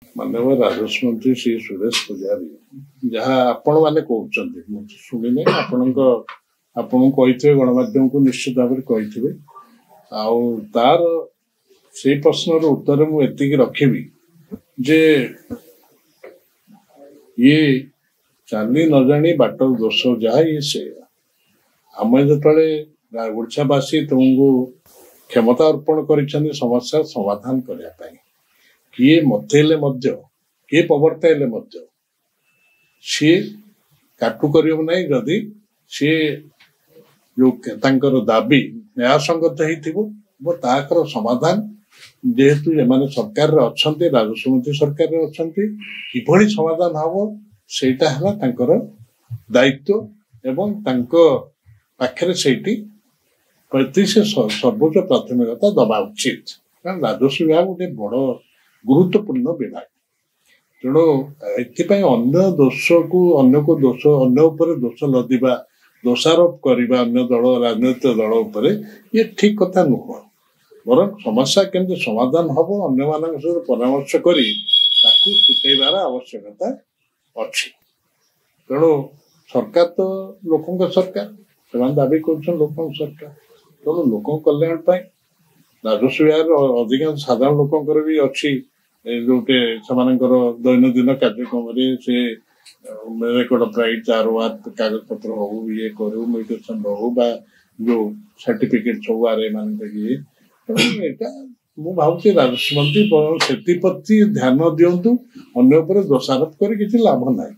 माननीय राजस्व मंत्री श्री सुरेश पुजारी जहाँ आपण मैंने कहते मुझे शुणी आपण कही गणमाध्यम को निश्चित भाव कही तार से प्रश्न उत्तर मुझे रखी जे ये चाली न जानी बाटर दोष जहाँ ये से आम जो ओडावासी तुमको क्षमता अर्पण कर समस्या समाधान करने किए मतले किए प्रवर्तले सी काटू कर जदि सी जो दाबी न्यायसंगत हो समाधान जेहेतु एमाने सरकार अच्छा राजस्व मंत्री सरकार अच्छा कि समाधान हम सेटा है दायित्व एवं पाखे से सर्वोच्च प्राथमिकता दबा उचित कारण राजस्व विभाग गोटे बड़ गुरुत्वपूर्ण विभाग तेणु अन्य दोष को दोष अन्य दोष लदिबा दोषारोप करने अन्य दल राजनैतिक दल उपर ये ठीक कथा नुह बर समस्या केमती समाधान हम अन्य मान सहित परामर्श कर टुटेबार आवश्यकता अच्छी तेणु सरकार तो लोकों सरकार से दाबी कर लोक सरकार तेणु लोक कल्याण राजस्व विभाग अधिकांश साधारण लोकंर भी अच्छी जोटे दैनंदिन कार्यक्रम से रेकर्ड प्राइट आरओआर कागज पत्र हो ये करू म्यूटेशन हो जो सर्टिफिकेट सब आर मान मु भावी राजस्व मंत्री से ध्यान दिंतु अन्य दोषारोप कर किसी लाभ ना।